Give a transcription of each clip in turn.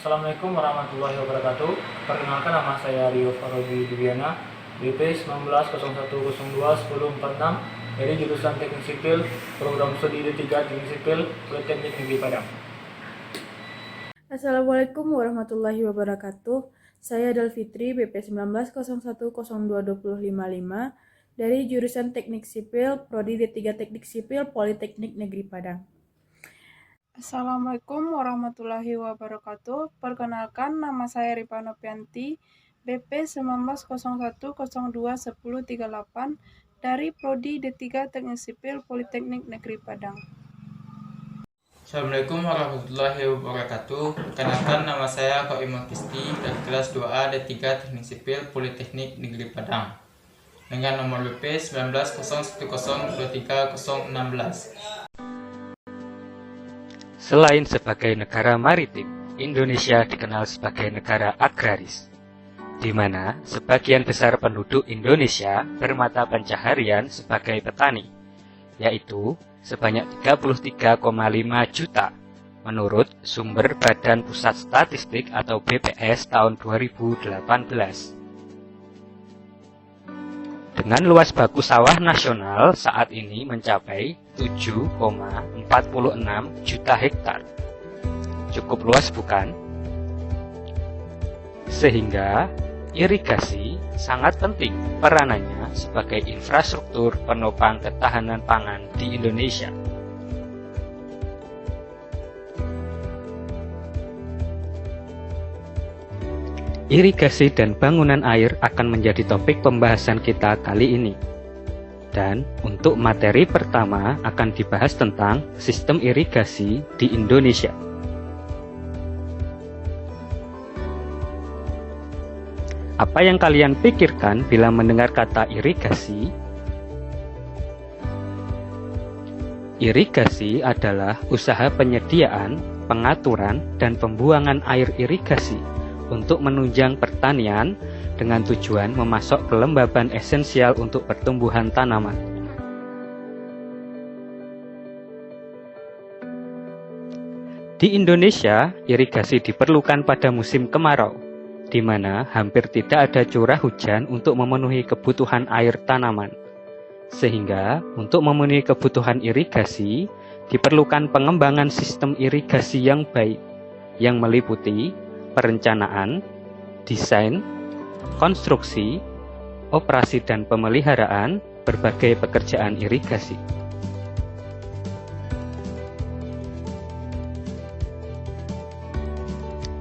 Assalamualaikum warahmatullahi wabarakatuh. Perkenalkan, nama saya Rio Farogi Dubiana, BP 1901021046 dari jurusan Teknik Sipil, program studi D3 Teknik Sipil, Politeknik Negeri Padang. Assalamualaikum warahmatullahi wabarakatuh. Saya Adel Fitri, BP 1901022055 dari jurusan Teknik Sipil, Prodi D3 Teknik Sipil, Politeknik Negeri Padang. Assalamualaikum warahmatullahi wabarakatuh. Perkenalkan, nama saya Ripa Nopianti, BP 1901021038 dari Prodi D3 Teknik Sipil, Politeknik Negeri Padang. Assalamualaikum warahmatullahi wabarakatuh. Perkenalkan, nama saya Koimah Kisti dari kelas 2A D3 Teknik Sipil, Politeknik Negeri Padang dengan nomor BP 1901023016. Selain sebagai negara maritim, Indonesia dikenal sebagai negara agraris, di mana sebagian besar penduduk Indonesia bermata pencaharian sebagai petani, yaitu sebanyak 33,5 juta menurut sumber Badan Pusat Statistik atau BPS tahun 2018. Dengan luas baku sawah nasional saat ini mencapai 7,46 juta hektar. Cukup luas bukan? Sehingga irigasi sangat penting peranannya sebagai infrastruktur penopang ketahanan pangan di Indonesia. Irigasi dan bangunan air akan menjadi topik pembahasan kita kali ini. Dan untuk materi pertama akan dibahas tentang sistem irigasi di Indonesia. Apa yang kalian pikirkan bila mendengar kata irigasi? Irigasi adalah usaha penyediaan, pengaturan, dan pembuangan air irigasi untuk menunjang pertanian dengan tujuan memasok kelembaban esensial untuk pertumbuhan tanaman. Di Indonesia, irigasi diperlukan pada musim kemarau, di mana hampir tidak ada curah hujan untuk memenuhi kebutuhan air tanaman. Sehingga, untuk memenuhi kebutuhan irigasi, diperlukan pengembangan sistem irigasi yang baik, yang meliputi perencanaan, desain, konstruksi, operasi dan pemeliharaan berbagai pekerjaan irigasi.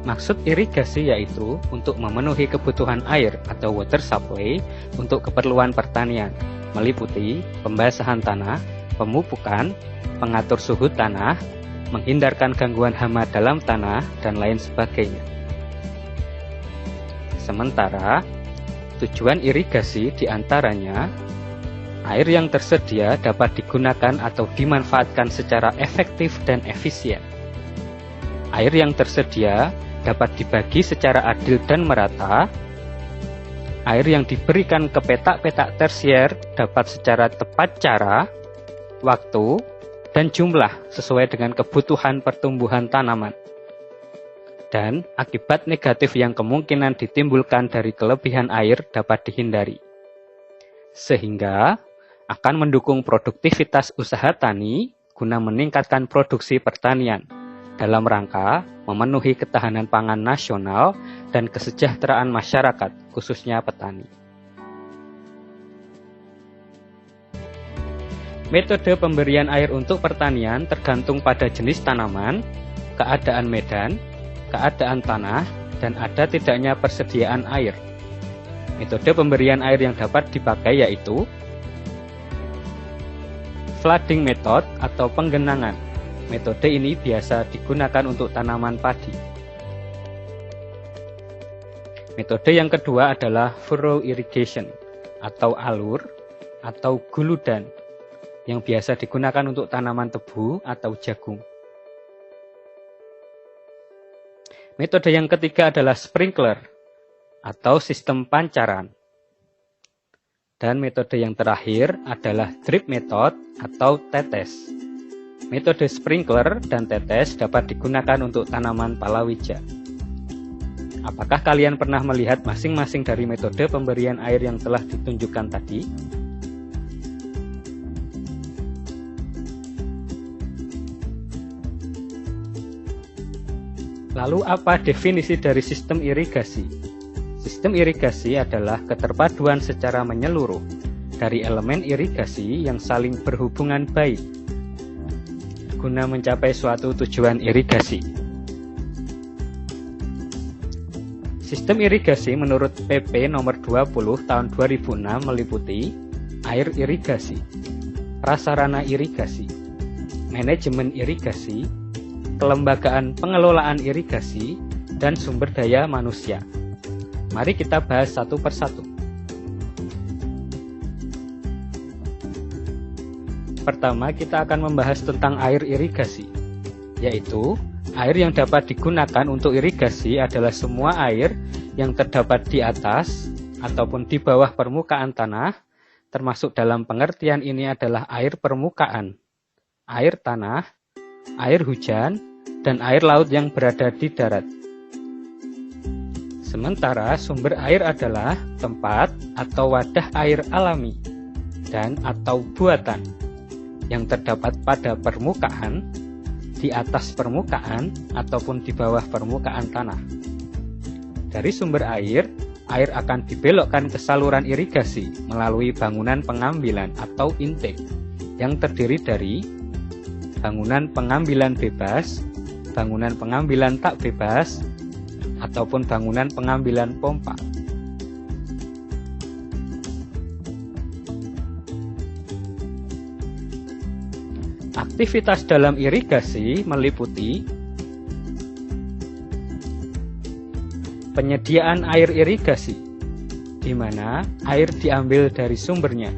Maksud irigasi yaitu untuk memenuhi kebutuhan air atau water supply untuk keperluan pertanian, meliputi pembasahan tanah, pemupukan, pengatur suhu tanah, menghindarkan gangguan hama dalam tanah, dan lain sebagainya. Sementara, tujuan irigasi diantaranya, air yang tersedia dapat digunakan atau dimanfaatkan secara efektif dan efisien. Air yang tersedia dapat dibagi secara adil dan merata. Air yang diberikan ke petak-petak tersier dapat secara tepat cara, waktu, dan jumlah sesuai dengan kebutuhan pertumbuhan tanaman. Dan akibat negatif yang kemungkinan ditimbulkan dari kelebihan air dapat dihindari. Sehingga akan mendukung produktivitas usaha tani guna meningkatkan produksi pertanian dalam rangka memenuhi ketahanan pangan nasional dan kesejahteraan masyarakat, khususnya petani. Metode pemberian air untuk pertanian tergantung pada jenis tanaman, keadaan medan, keadaan tanah, dan ada tidaknya persediaan air. Metode pemberian air yang dapat dipakai yaitu flooding method atau penggenangan. Metode ini biasa digunakan untuk tanaman padi. Metode yang kedua adalah furrow irrigation atau alur atau guludan yang biasa digunakan untuk tanaman tebu atau jagung. Metode yang ketiga adalah sprinkler atau sistem pancaran. Dan metode yang terakhir adalah drip method atau tetes. Metode sprinkler dan tetes dapat digunakan untuk tanaman palawija. Apakah kalian pernah melihat masing-masing dari metode pemberian air yang telah ditunjukkan tadi? Lalu apa definisi dari sistem irigasi? Sistem irigasi adalah keterpaduan secara menyeluruh dari elemen irigasi yang saling berhubungan baik guna mencapai suatu tujuan irigasi. Sistem irigasi menurut PP nomor 20 tahun 2006 meliputi air irigasi, prasarana irigasi, manajemen irigasi, kelembagaan pengelolaan irigasi, dan sumber daya manusia. Mari kita bahas satu persatu. Pertama, kita akan membahas tentang air irigasi, yaitu air yang dapat digunakan untuk irigasi adalah semua air yang terdapat di atas ataupun di bawah permukaan tanah, termasuk dalam pengertian ini adalah air permukaan, air tanah, air hujan, dan air laut yang berada di darat. Sementara sumber air adalah tempat atau wadah air alami dan atau buatan yang terdapat pada permukaan, di atas permukaan, ataupun di bawah permukaan tanah. Dari sumber air, air akan dibelokkan ke saluran irigasi melalui bangunan pengambilan atau intake yang terdiri dari bangunan pengambilan bebas, bangunan pengambilan tak bebas, ataupun bangunan pengambilan pompa. Aktivitas dalam irigasi meliputi penyediaan air irigasi, di mana air diambil dari sumbernya,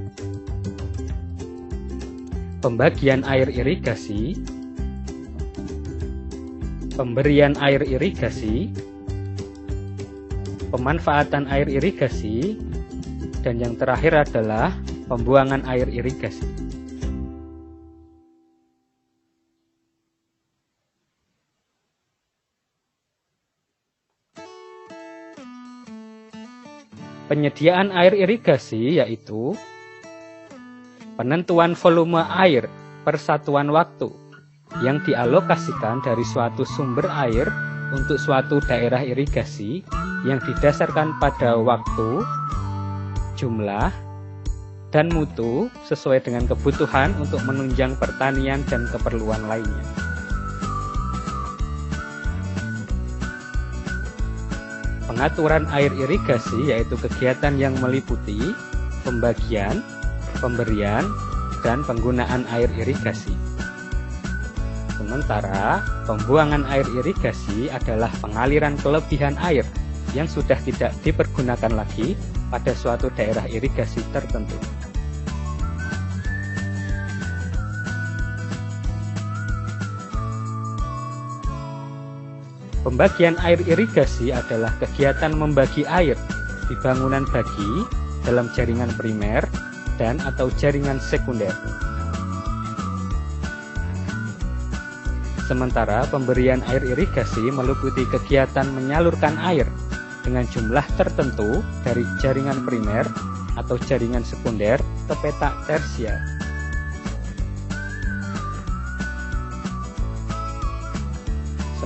pembagian air irigasi, pemberian air irigasi, pemanfaatan air irigasi, dan yang terakhir adalah pembuangan air irigasi. Penyediaan air irigasi yaitu penentuan volume air per satuan waktu yang dialokasikan dari suatu sumber air untuk suatu daerah irigasi yang didasarkan pada waktu, jumlah, dan mutu sesuai dengan kebutuhan untuk menunjang pertanian dan keperluan lainnya. Pengaturan air irigasi yaitu kegiatan yang meliputi pembagian, pemberian, dan penggunaan air irigasi. Sementara pembuangan air irigasi adalah pengaliran kelebihan air yang sudah tidak dipergunakan lagi pada suatu daerah irigasi tertentu. Pembagian air irigasi adalah kegiatan membagi air di bangunan bagi dalam jaringan primer dan atau jaringan sekunder. Sementara pemberian air irigasi meliputi kegiatan menyalurkan air dengan jumlah tertentu dari jaringan primer atau jaringan sekunder ke petak tersier.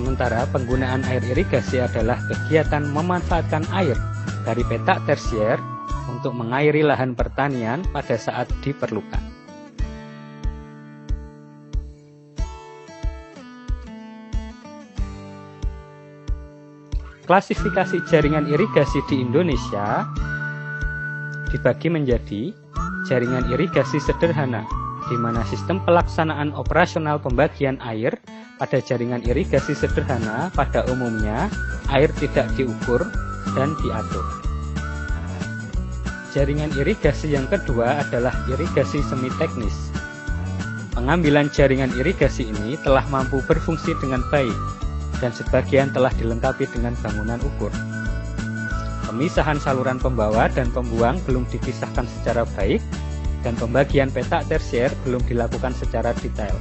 Sementara penggunaan air irigasi adalah kegiatan memanfaatkan air dari petak tersier untuk mengairi lahan pertanian pada saat diperlukan. Klasifikasi jaringan irigasi di Indonesia dibagi menjadi jaringan irigasi sederhana, di mana sistem pelaksanaan operasional pembagian air pada jaringan irigasi sederhana pada umumnya air tidak diukur dan diatur. Jaringan irigasi yang kedua adalah irigasi semi teknis. Pengambilan jaringan irigasi ini telah mampu berfungsi dengan baik dan sebagian telah dilengkapi dengan bangunan ukur. Pemisahan saluran pembawa dan pembuang belum dipisahkan secara baik dan pembagian petak tersier belum dilakukan secara detail,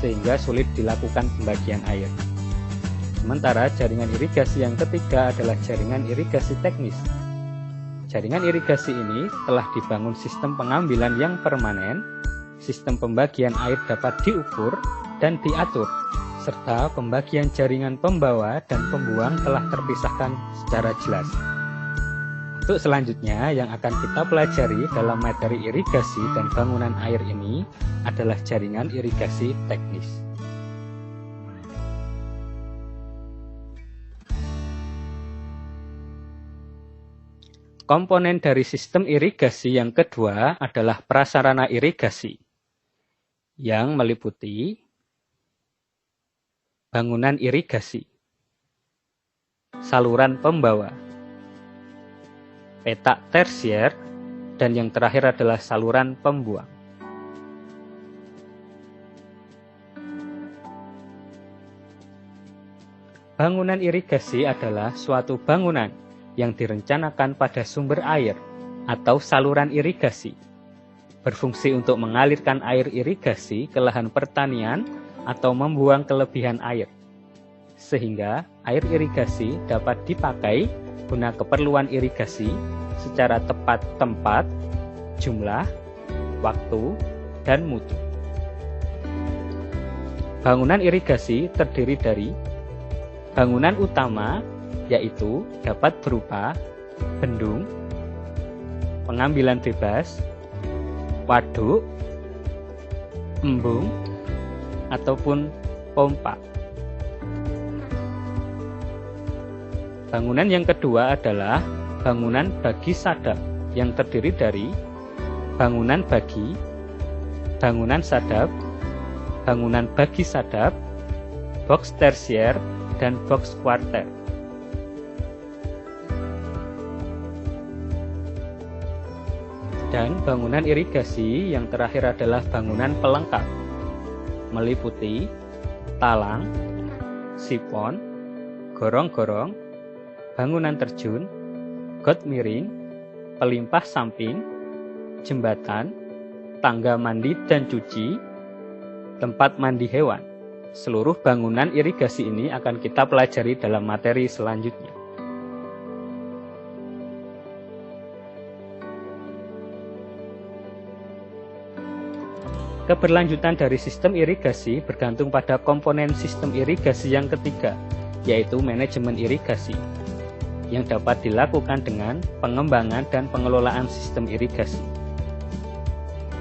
sehingga sulit dilakukan pembagian air. Sementara jaringan irigasi yang ketiga adalah jaringan irigasi teknis. Jaringan irigasi ini telah dibangun sistem pengambilan yang permanen, sistem pembagian air dapat diukur dan diatur, serta pembagian jaringan pembawa dan pembuang telah terpisahkan secara jelas. Untuk selanjutnya yang akan kita pelajari dalam materi irigasi dan bangunan air ini adalah jaringan irigasi teknis. Komponen dari sistem irigasi yang kedua adalah prasarana irigasi, yang meliputi bangunan irigasi, saluran pembawa, petak tersier, dan yang terakhir adalah saluran pembuang. Bangunan irigasi adalah suatu bangunan yang direncanakan pada sumber air atau saluran irigasi, berfungsi untuk mengalirkan air irigasi ke lahan pertanian atau membuang kelebihan air, sehingga air irigasi dapat dipakai guna keperluan irigasi secara tepat tempat, jumlah, waktu, dan mutu. Bangunan irigasi terdiri dari bangunan utama, yaitu dapat berupa bendung, pengambilan bebas, waduk, embung, ataupun pompa. Bangunan yang kedua adalah bangunan bagi sadap yang terdiri dari bangunan bagi, bangunan sadap, bangunan bagi sadap, box tersier, dan box kuarter. Dan bangunan irigasi yang terakhir adalah bangunan pelengkap, meliputi talang, sipon, gorong-gorong, bangunan terjun, got miring, pelimpah samping, jembatan, tangga mandi dan cuci, tempat mandi hewan. Seluruh bangunan irigasi ini akan kita pelajari dalam materi selanjutnya. Keberlanjutan dari sistem irigasi bergantung pada komponen sistem irigasi yang ketiga, yaitu manajemen irigasi, yang dapat dilakukan dengan pengembangan dan pengelolaan sistem irigasi.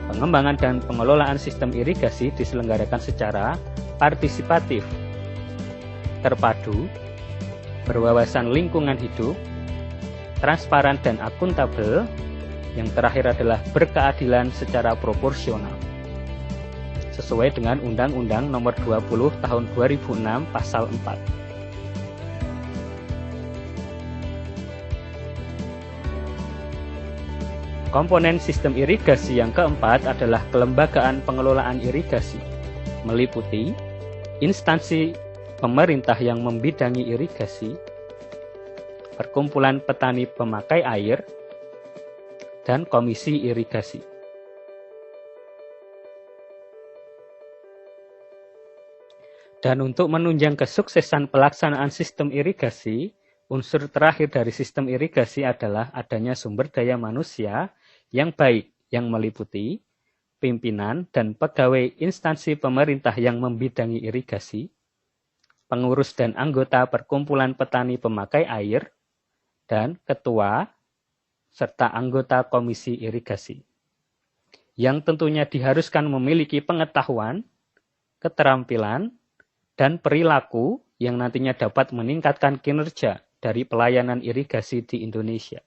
Pengembangan dan pengelolaan sistem irigasi diselenggarakan secara partisipatif, terpadu, berwawasan lingkungan hidup, transparan dan akuntabel, yang terakhir adalah berkeadilan secara proporsional, sesuai dengan Undang-Undang Nomor 20 Tahun 2006 Pasal 4. Komponen sistem irigasi yang keempat adalah kelembagaan pengelolaan irigasi, meliputi instansi pemerintah yang membidangi irigasi, perkumpulan petani pemakai air, dan komisi irigasi. Dan untuk menunjang kesuksesan pelaksanaan sistem irigasi, unsur terakhir dari sistem irigasi adalah adanya sumber daya manusia yang baik, yang meliputi pimpinan dan pegawai instansi pemerintah yang membidangi irigasi, pengurus dan anggota perkumpulan petani pemakai air, dan ketua serta anggota komisi irigasi, yang tentunya diharuskan memiliki pengetahuan, keterampilan, dan perilaku yang nantinya dapat meningkatkan kinerja dari pelayanan irigasi di Indonesia.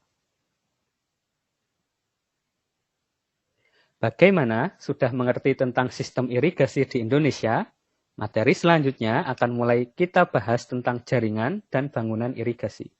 Bagaimana sudah mengerti tentang sistem irigasi di Indonesia? Materi selanjutnya akan mulai kita bahas tentang jaringan dan bangunan irigasi.